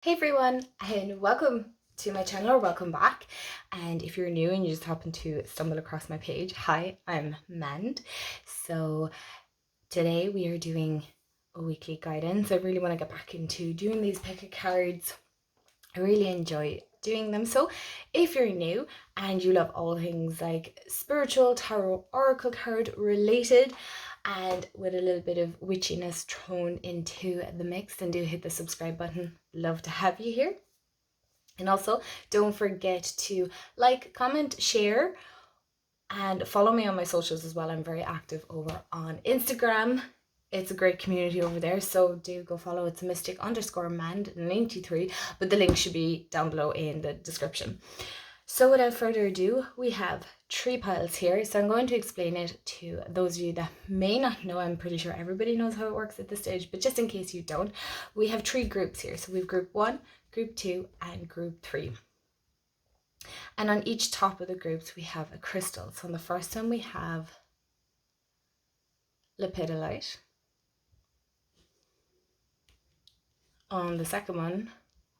Hey everyone, and welcome to my channel, or welcome back. And if you're new and you just happen to stumble across my page, hi, I'm Mand. So today we are doing a weekly guidance. I really want to get back into doing these pick a cards. I really enjoy doing them. So if you're new and you love all things like spiritual, tarot, oracle card related, and with a little bit of witchiness thrown into the mix, then do hit the subscribe button. Love to have you here. And also don't forget to like, comment, share, and follow me on my socials as well. I'm very active over on Instagram. It's a great community over there, so do go follow. It's mystic_mand93, but the link should be down below in the description. So without further ado, we have 3 piles here. So I'm going to explain it to those of you that may not know. I'm pretty sure everybody knows how it works at this stage, but just in case you don't, we have 3 groups here. So we've group 1, group 2, and group 3. And on each top of the groups, we have a crystal. So on the first one, we have lepidolite. On the second one,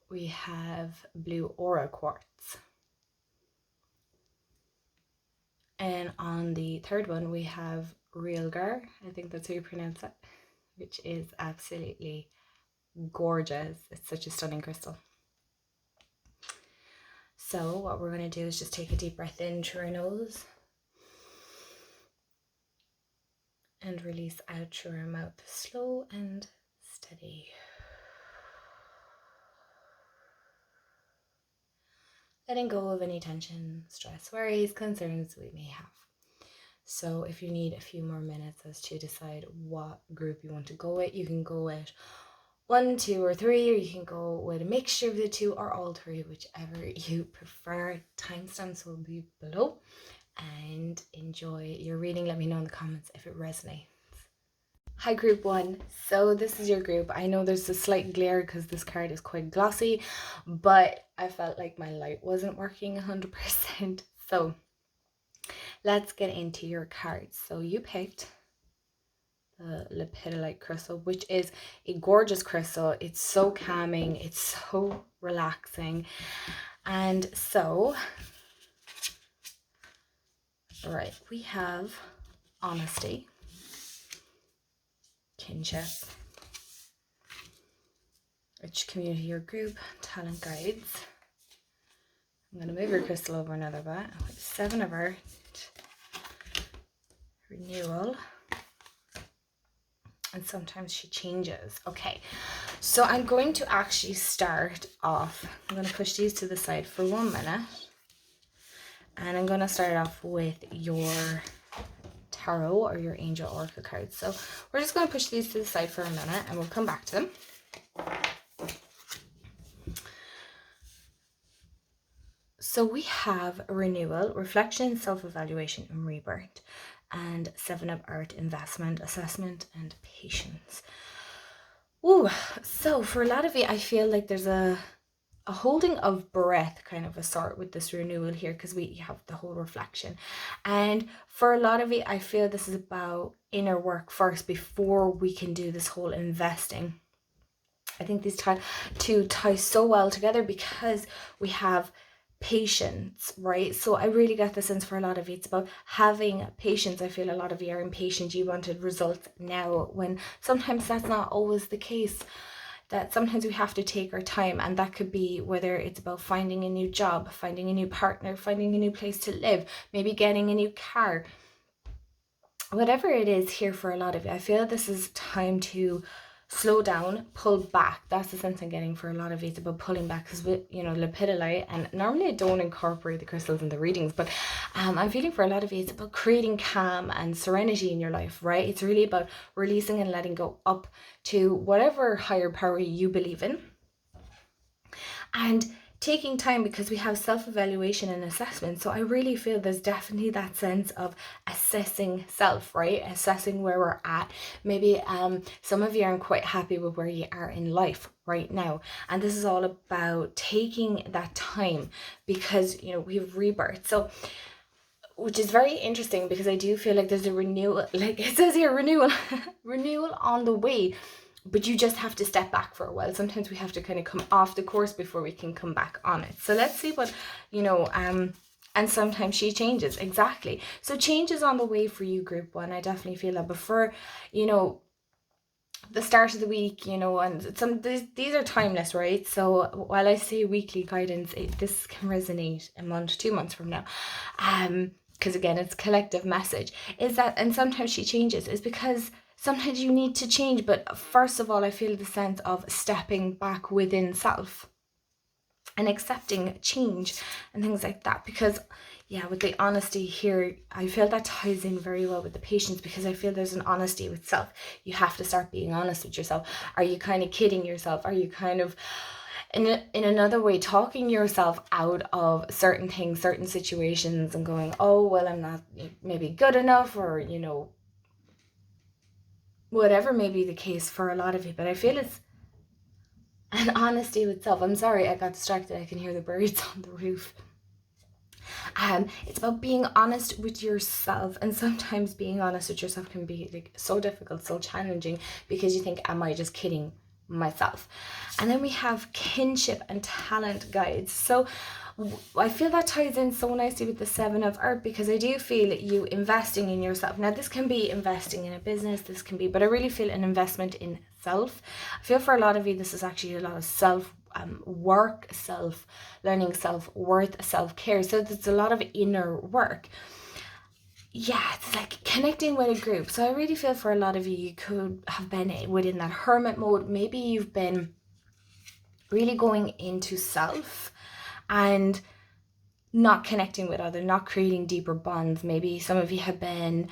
we have blue aura quartz. And on the third one, we have Realgar. I think that's how you pronounce it, which is absolutely gorgeous. It's such a stunning crystal. So what we're going to do is just take a deep breath in through our nose and release out through our mouth, slow and steady. Letting go of any tension, stress, worries, concerns we may have. So if you need a few more minutes as to decide what group you want to go with, you can go with 1, 2, or 3, or you can go with a mixture of the 2 or all 3, whichever you prefer. Timestamps will be below, and enjoy your reading. Let me know in the comments if it resonates. Hi group 1, so this is your group. I know there's a slight glare because this card is quite glossy, but I felt like my light wasn't working 100%. So let's get into your cards. So you picked the lepidolite crystal, which is a gorgeous crystal. It's so calming, it's so relaxing. And so, right, we have honesty, kinship, rich community or group, talent guides. I'm going to move your crystal over another bit. 7 of Earth, renewal, and sometimes she changes. Okay, so I'm going to actually start off. I'm going to push these to the side for 1 minute, and I'm going to start off with your tarot or your angel oracle cards. So we're just going to push these to the side for a minute, and we'll come back to them. So we have renewal, reflection, self-evaluation, and rebirth, and 7 of Earth, investment, assessment, and patience. Ooh, so for a lot of you, I feel like there's a holding of breath kind of a sort with this renewal here, because we have the whole reflection. And for a lot of you, I feel this is about inner work first before we can do this whole investing. I think these two tie so well together because we have patience, right? So I really get the sense for a lot of you, it's about having patience. I feel a lot of you are impatient. You wanted results now, when sometimes that's not always the case. That sometimes we have to take our time, and that could be whether it's about finding a new job, finding a new partner, finding a new place to live, maybe getting a new car. Whatever it is here for a lot of you, I feel this is time to slow down, pull back. That's the sense I'm getting for a lot of you. It's about pulling back, because with, you know, lepidolite, and normally I don't incorporate the crystals in the readings, but I'm feeling for a lot of you, it's about creating calm and serenity in your life, right? It's really about releasing and letting go up to whatever higher power you believe in, and taking time, because we have self-evaluation and assessment. So I really feel there's definitely that sense of assessing self, right? Assessing where we're at. Maybe some of you aren't quite happy with where you are in life right now, and this is all about taking that time, because, you know, we have rebirth. So, which is very interesting, because I do feel like there's a renewal, like it says here, renewal renewal on the way, but you just have to step back for a while. Sometimes we have to kind of come off the course before we can come back on it. So let's see what, and sometimes she changes. Exactly. So change is on the way for you, Group 1. I definitely feel that. But for, the start of the week, and these are timeless, right? So while I say weekly guidance, this can resonate a month, 2 months from now. Because again, it's collective message. Is that, and sometimes she changes, is because sometimes you need to change. But first of all, I feel the sense of stepping back within self and accepting change and things like that. Because with the honesty here, I feel that ties in very well with the patience, because I feel there's an honesty with self. You have to start being honest with yourself. Are you kind of kidding yourself? Are you kind of, in another way, talking yourself out of certain things, certain situations, and going, oh, well, I'm not maybe good enough, or, whatever may be the case for a lot of you. But I feel it's an honesty with self. I'm sorry, I got distracted. I can hear the birds on the roof. It's about being honest with yourself, and sometimes being honest with yourself can be like so difficult, so challenging, because you think, am I just kidding myself? And then we have kinship and talent guides. So I feel that ties in so nicely with the 7 of Earth, because I do feel you investing in yourself. Now this can be investing in a business, this can be, but I really feel an investment in self. I feel for a lot of you, this is actually a lot of self work, self-learning, self-worth, self-care. So there's a lot of inner work. It's like connecting with a group. So I really feel for a lot of you, you could have been within that hermit mode. Maybe you've been really going into self and not connecting with others, not creating deeper bonds. Maybe some of you have been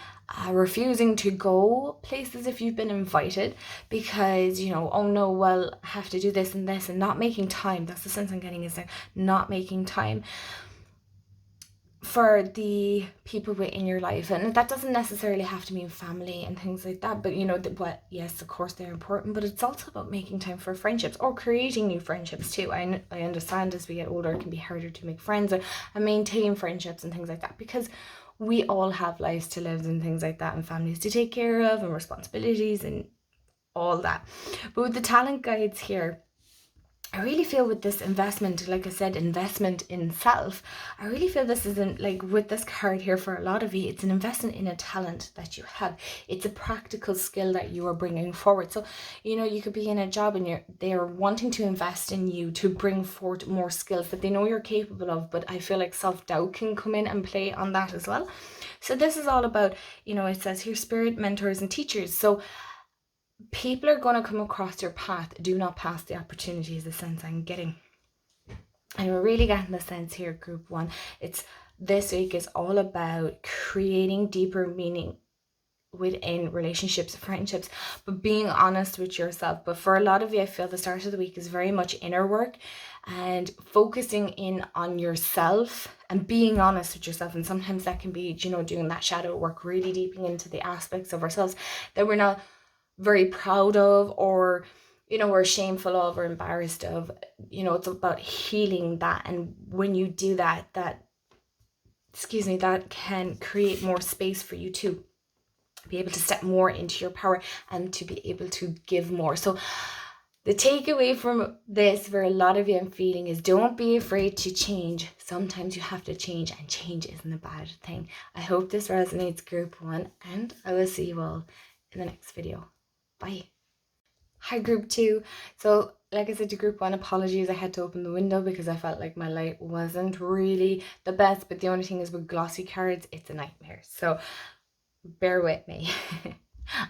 refusing to go places if you've been invited, because, oh no, well, I have to do this and this, and not making time. That's the sense I'm getting, is like not making time for the people within your life. And that doesn't necessarily have to mean family and things like that, but yes, of course they're important, but it's also about making time for friendships or creating new friendships too. I understand as we get older it can be harder to make friends and maintain friendships and things like that, because we all have lives to live and things like that, and families to take care of, and responsibilities and all that. But with the talent guides here, I really feel with this investment, like I said, investment in self, I really feel this isn't like with this card here for a lot of you, it's an investment in a talent that you have. It's a practical skill that you are bringing forward. So, you could be in a job and they're wanting to invest in you to bring forward more skills that they know you're capable of, but I feel like self-doubt can come in and play on that as well. So this is all about, it says here, spirit, mentors, and teachers. So people are going to come across your path. Do not pass the opportunity, is the sense I'm getting. And we're really getting the sense here, Group 1. This week is all about creating deeper meaning within relationships, friendships, but being honest with yourself. But for a lot of you, I feel the start of the week is very much inner work and focusing in on yourself and being honest with yourself. And sometimes that can be, doing that shadow work, really deeping into the aspects of ourselves that we're not very proud of, or we're shameful of or embarrassed of. It's about healing that, and when you do that can create more space for you to be able to step more into your power and to be able to give more. So the takeaway from this for a lot of you, I'm feeling, is don't be afraid to change. Sometimes you have to change, and change isn't a bad thing. I hope this resonates, Group 1, and I will see you all in the next video. Bye. Hi, Group 2. So like I said to Group 1, apologies, I had to open the window because I felt like my light wasn't really the best, but the only thing is with glossy cards, it's a nightmare. So bear with me.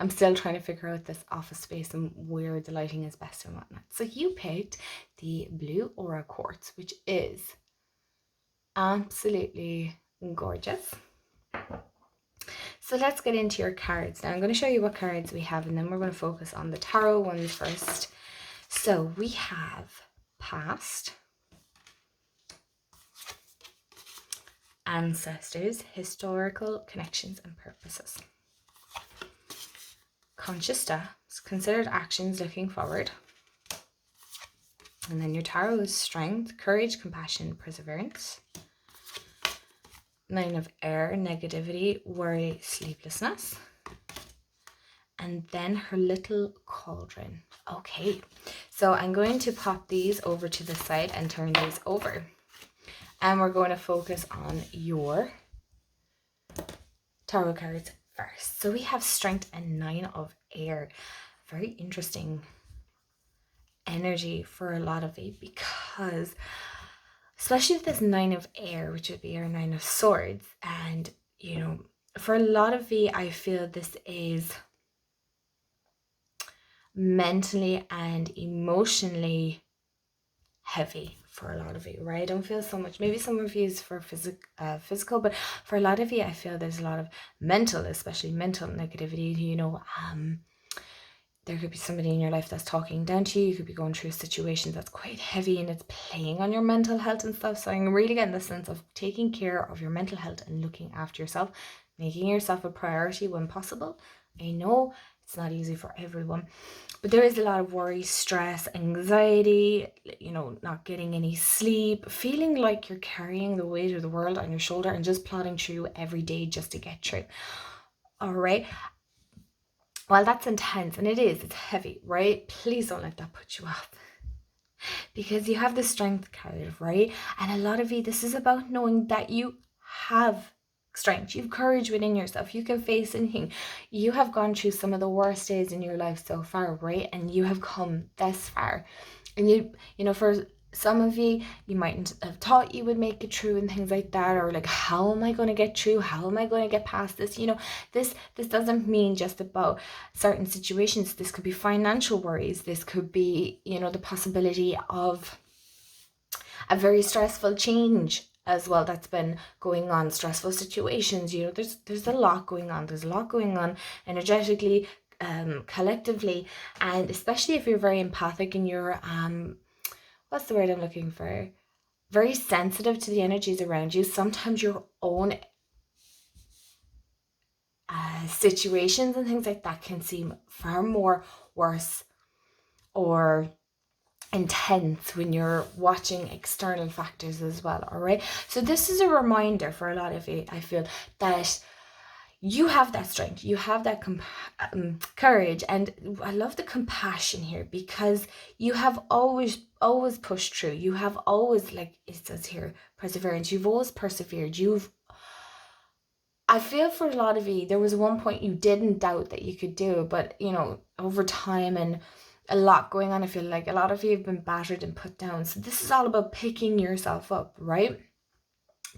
I'm still trying to figure out this office space and where the lighting is best and whatnot. So you picked the blue aura quartz, which is absolutely gorgeous. So let's get into your cards. Now I'm going to show you what cards we have, and then we're going to focus on the tarot ones first. So we have past, ancestors, historical connections and purposes. Conscious steps, considered actions looking forward. And then your tarot is strength, courage, compassion, perseverance. 9 of air, negativity, worry, sleeplessness. And then her little cauldron Okay, so I'm going to pop these over to the side and turn these over. And we're going to focus on your tarot cards first. So we have Strength and 9 of Air. Very interesting energy for a lot of you, because especially with this 9 of Air, which would be our 9 of Swords, and you know, for a lot of you, I feel this is mentally and emotionally heavy for a lot of you, right? I don't feel so much, maybe some of you is for physical, but for a lot of you, I feel there's a lot of mental, especially mental negativity. You know, there could be somebody in your life that's talking down to you. You could be going through a situation that's quite heavy and it's playing on your mental health and stuff. So I'm really getting the sense of taking care of your mental health and looking after yourself, making yourself a priority when possible. I know it's not easy for everyone, but there is a lot of worry, stress, anxiety, you know, not getting any sleep, feeling like you're carrying the weight of the world on your shoulder and just plodding through every day just to get through. All right. Well, that's intense, and it's heavy, right? Please don't let that put you off, because you have the Strength card, right? And a lot of you, this is about knowing that you have strength, you have courage within yourself, you can face anything. You have gone through some of the worst days in your life so far, right? And you have come this far. And you know, for some of you, you mightn't have thought you would make it through and things like that, or like, how am I going to get through? How am I going to get past this? You know, this doesn't mean just about certain situations. This could be financial worries. This could be, you know, the possibility of a very stressful change as well that's been going on, stressful situations. You know, there's a lot going on. There's a lot going on energetically, collectively, and especially if you're very empathic and you're what's the word I'm looking for? Very sensitive to the energies around you. Sometimes your own situations and things like that can seem far more worse or intense when you're watching external factors as well. All right. So this is a reminder for a lot of you, I feel, that you have that strength, you have that courage, and I love the compassion here, because you have always pushed through. You have always, like it says here, perseverance. You've always persevered. I feel for a lot of you, there was one point you didn't doubt that you could do it, but you know, over time and a lot going on, I feel like a lot of you have been battered and put down. So this is all about picking yourself up, right?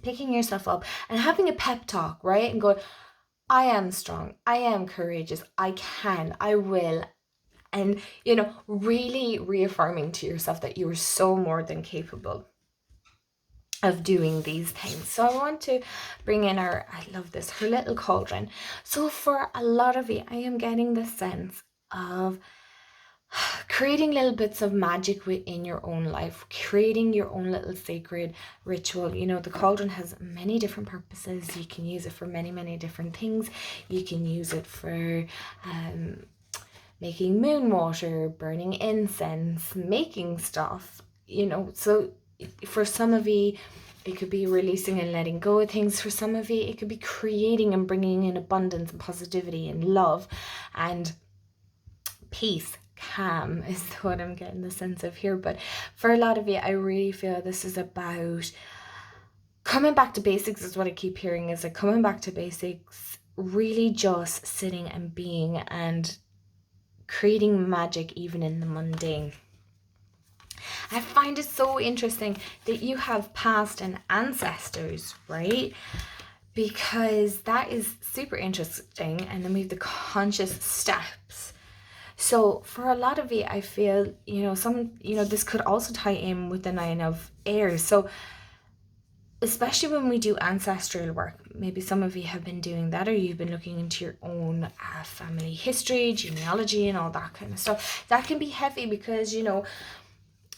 Picking yourself up and having a pep talk, right? And going, I am strong, I am courageous, I can, I will. And, you know, really reaffirming to yourself that you are so more than capable of doing these things. So I want to bring in I love this, her little cauldron. So for a lot of you, I am getting the sense of creating little bits of magic within your own life, creating your own little sacred ritual. You know, the cauldron has many different purposes. You can use it for many different things. You can use it for making moon water, burning incense, making stuff, you know. So for some of you, it could be releasing and letting go of things. For some of you, it could be creating and bringing in abundance and positivity and love and peace. Calm is what I'm getting the sense of here. But for a lot of you, I really feel this is about coming back to basics, is what I keep hearing, is like coming back to basics, really just sitting and being and creating magic even in the mundane. I find it so interesting that you have past and ancestors, right? Because that is super interesting. And then we have the conscious steps. So for a lot of you, I feel, you know, this could also tie in with the 9 of Air. So especially when we do ancestral work, maybe some of you have been doing that, or you've been looking into your own family history, genealogy, and all that kind of stuff. That can be heavy because, you know,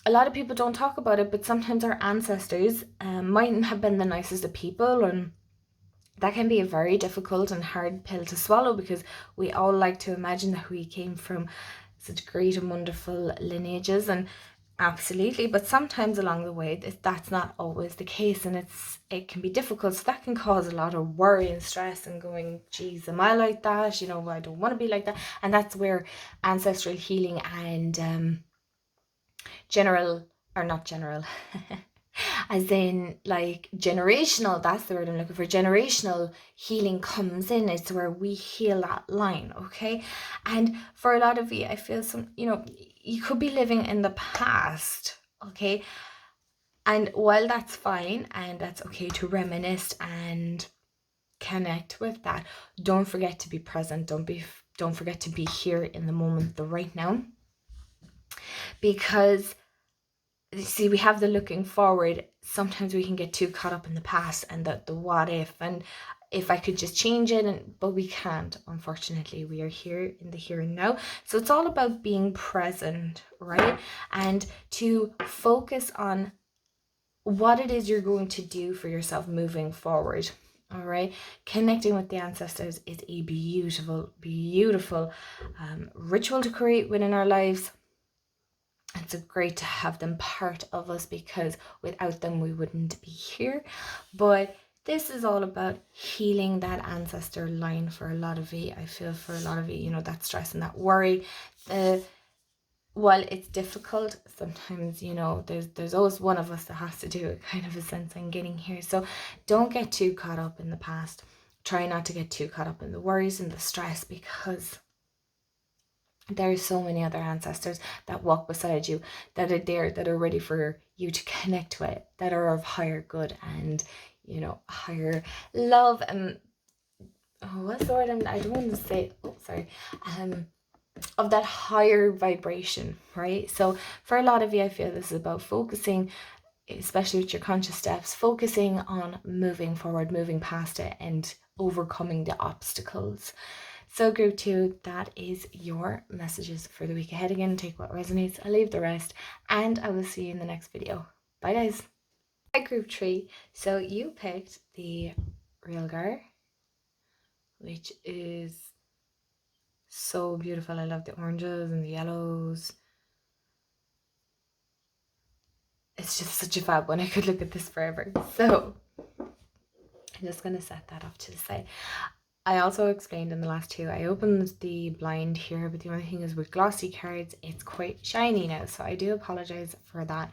a lot of people don't talk about it, but sometimes our ancestors mightn't have been the nicest of people, and that can be a very difficult and hard pill to swallow, because we all like to imagine that we came from such great and wonderful lineages, and Absolutely, but sometimes along the way that's not always the case, and it can be difficult. So that can cause a lot of worry and stress and going, geez, am I like that? I don't want to be like that. And that's where ancestral healing and general, or not general, as in like generational, that's the word I'm looking for, generational healing comes in. It's where we heal that line, okay? And for a lot of you, I feel you could be living in the past, okay? And while that's fine and that's okay to reminisce and connect with that, don't forget to be present. Don't forget to be here in the moment, the right now. Because see, we have the looking forward. Sometimes we can get too caught up in the past and the what if, and if I could just change it, but we can't. Unfortunately, we are here in the here and now. So it's all about being present, right? And to focus on what it is you're going to do for yourself moving forward. All right, connecting with the ancestors is a beautiful, beautiful ritual to create within our lives. It's great to have them part of us, because without them we wouldn't be here. But this is all about healing that ancestor line for a lot of you. I feel for a lot of you, that stress and that worry. While it's difficult, sometimes, there's always one of us that has to do it, kind of a sense, in getting here. So don't get too caught up in the past. Try not to get too caught up in the worries and the stress, because there are so many other ancestors that walk beside you, that are there, that are ready for you to connect with, that are of higher good and, higher love and, what's the word? I don't want to say, of that higher vibration, right? So for a lot of you, I feel this is about focusing, especially with your conscious steps, focusing on moving forward, moving past it and overcoming the obstacles. So group 2, that is your messages for the week ahead. Again, take what resonates, I'll leave the rest, and I will see you in the next video. Bye guys. Hi group 3. So you picked the Realgar, which is so beautiful. I love the oranges and the yellows. It's just such a fab one. I could look at this forever. So I'm just going to set that off to the side. I also explained in the last 2, I opened the blind here, but the only thing is with glossy cards, it's quite shiny now. So I do apologize for that.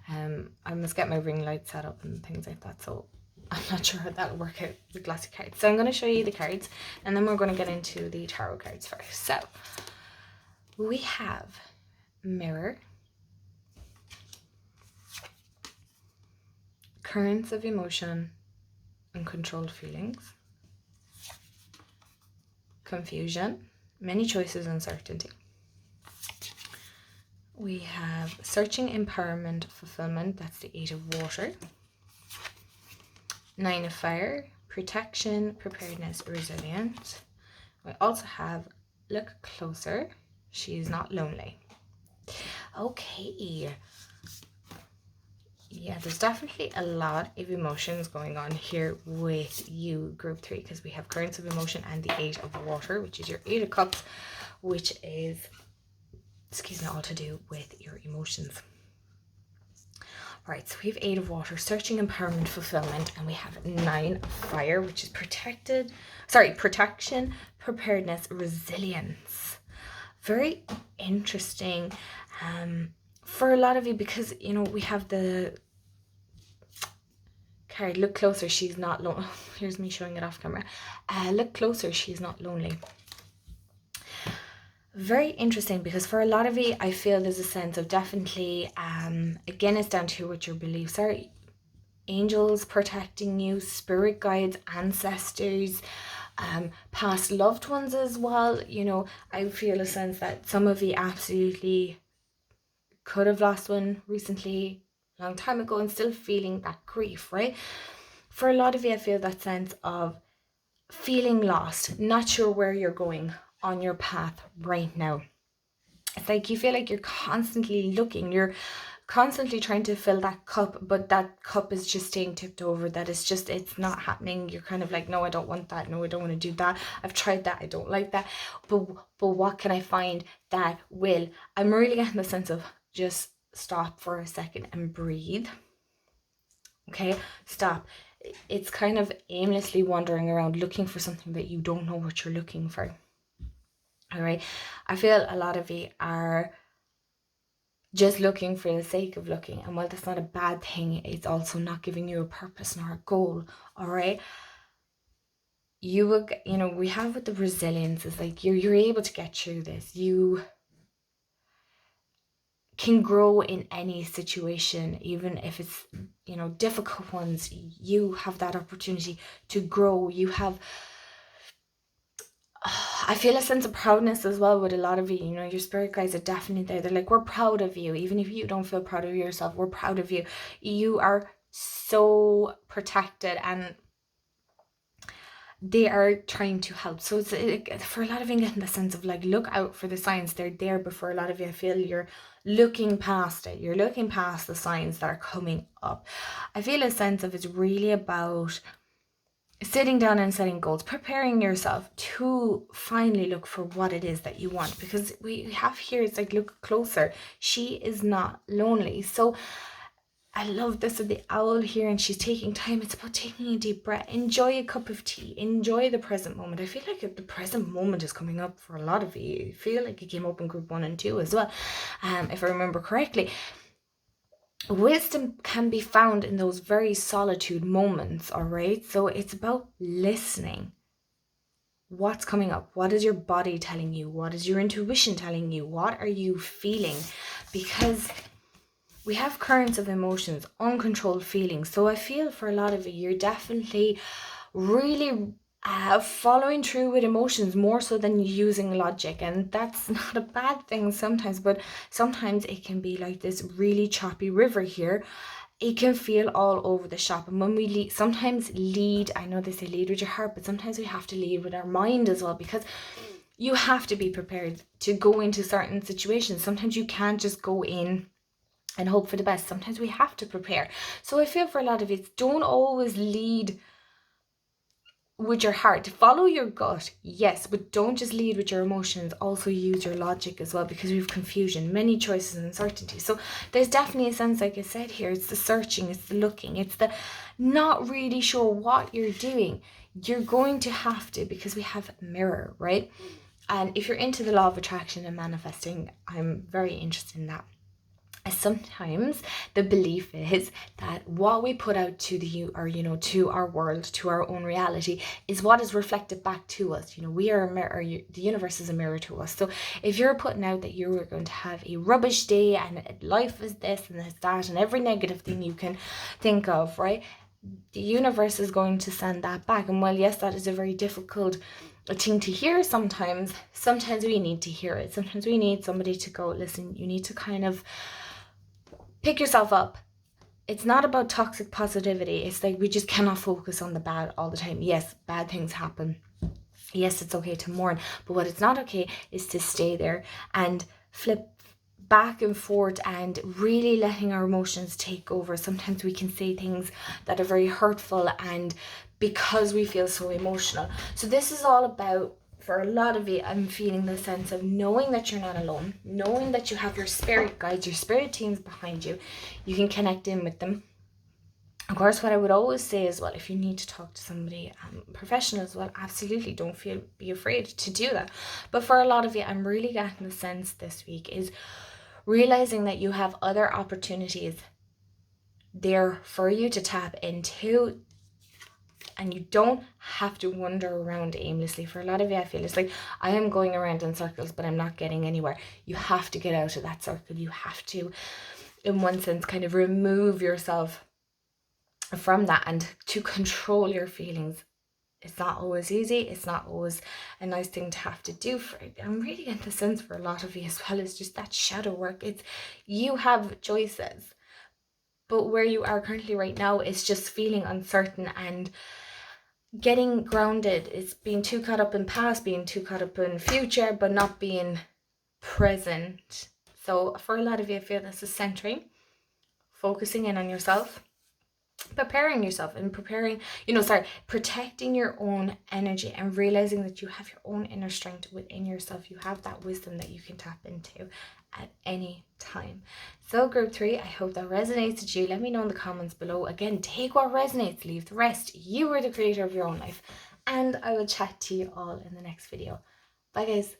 I must get my ring light set up and things like that. So I'm not sure how that'll work out with glossy cards. So I'm going to show you the cards, and then we're going to get into the tarot cards first. So we have Mirror, Currents of Emotion and Controlled Feelings, Confusion, Many Choices, Uncertainty. We have Searching, Empowerment, Fulfillment, that's the 8 of Water. 9 of Fire, Protection, Preparedness, Resilience. We also have Look Closer, She's Not Lonely. Okay. Yeah, there's definitely a lot of emotions going on here with you, group 3, because we have Currents of Emotion and the 8 of Water, which is your 8 of Cups, which is, all to do with your emotions. Right, so we have 8 of Water, Searching, Empowerment, Fulfillment, and we have 9 of Fire, which is Protection, Preparedness, Resilience. Very interesting for a lot of you, because, we have the card, Look Closer, She's Not Lonely. Here's me showing it off camera. Look Closer, She's Not Lonely. Very interesting, because for a lot of you, I feel there's a sense of definitely, again, it's down to what your beliefs are. Angels protecting you, spirit guides, ancestors, past loved ones as well. I feel a sense that some of you absolutely could have lost one recently, a long time ago, and still feeling that grief, right? For a lot of you, I feel that sense of feeling lost, not sure where you're going on your path right now. It's like you feel like you're constantly looking, you're constantly trying to fill that cup, but that cup is just staying tipped over, that it's not happening. You're kind of like, no, I don't want that, no, I don't want to do that, I've tried that, I don't like that, but what can I find that will? I'm really getting the sense of just stop for a second and breathe. Okay, stop. It's kind of aimlessly wandering around looking for something that you don't know what you're looking for. All right, I feel a lot of you are just looking for the sake of looking, and while that's not a bad thing, it's also not giving you a purpose nor a goal. All right, you will, we have with the resilience is like you're able to get through this. You can grow in any situation, even if it's difficult ones. You have that opportunity to grow. You have I feel a sense of proudness as well with a lot of you. Your spirit guides are definitely there. They're like, we're proud of you. Even if you don't feel proud of yourself, we're proud of you. You are so protected, and they are trying to help. So it's for a lot of you getting the sense of like, look out for the signs. They're there before a lot of you. I feel you're looking past it. You're looking past the signs that are coming up. I feel a sense of it's really about sitting down and setting goals, preparing yourself to finally look for what it is that you want, because we have here, it's like, look closer, she is not lonely. So I love this of the owl here, and she's taking time. It's about taking a deep breath. Enjoy a cup of tea. Enjoy the present moment. I feel like the present moment is coming up for a lot of you. I feel like it came up in group 1 and 2 as well, if I remember correctly. Wisdom can be found in those very solitude moments, all right? So it's about listening. What's coming up? What is your body telling you? What is your intuition telling you? What are you feeling? Because we have currents of emotions, uncontrolled feelings. So I feel for a lot of you, you're definitely really following through with emotions more so than using logic, and that's not a bad thing sometimes, but sometimes it can be like this really choppy river here. It can feel all over the shop, and when we sometimes lead, I know they say lead with your heart, but sometimes we have to lead with our mind as well, because you have to be prepared to go into certain situations. Sometimes you can't just go in and hope for the best. Sometimes we have to prepare. So I feel for a lot of it, don't always lead with your heart. Follow your gut, yes, but don't just lead with your emotions. Also use your logic as well, because we have confusion, many choices and uncertainty. So there's definitely a sense, like I said here, it's the searching, it's the looking, it's the not really sure what you're doing. You're going to have to, because we have mirror, right? And if you're into the law of attraction and manifesting, I'm very interested in that. Sometimes the belief is that what we put out to to our world, to our own reality, is what is reflected back to us. We are a mirror. The universe is a mirror to us. So if you're putting out that you are going to have a rubbish day and life is this and this, that, and every negative thing you can think of, right, the universe is going to send that back. And while yes, that is a very difficult thing to hear sometimes we need to hear it. Sometimes we need somebody to go, listen, you need to kind of pick yourself up. It's not about toxic positivity. It's like we just cannot focus on the bad all the time. Yes, bad things happen. Yes, it's okay to mourn. But what it's not okay is to stay there and flip back and forth and really letting our emotions take over. Sometimes we can say things that are very hurtful, and because we feel so emotional. So this is all about, for a lot of you, I'm feeling the sense of knowing that you're not alone, knowing that you have your spirit guides, your spirit teams behind you. You can connect in with them. Of course, what I would always say as well, if you need to talk to somebody professional as well, absolutely don't be afraid to do that. But for a lot of you, I'm really getting the sense this week is realizing that you have other opportunities there for you to tap into, and you don't have to wander around aimlessly. For a lot of you, I feel it's like, I am going around in circles, but I'm not getting anywhere. You have to get out of that circle. You have to, in one sense, kind of remove yourself from that, and to control your feelings. It's not always easy. It's not always a nice thing to have to do. I'm really getting the sense for a lot of you as well, it's just that shadow work. It's, you have choices, but where you are currently right now is just feeling uncertain and getting grounded. It's being too caught up in past, being too caught up in future, but not being present. So for a lot of you, I feel this is centering, focusing in on yourself, preparing yourself and protecting your own energy and realizing that you have your own inner strength within yourself. You have that wisdom that you can tap into at any time. So group 3, I hope that resonates with you. Let me know in the comments below. Again, take what resonates, leave the rest. You are the creator of your own life, and I will chat to you all in the next video. Bye guys.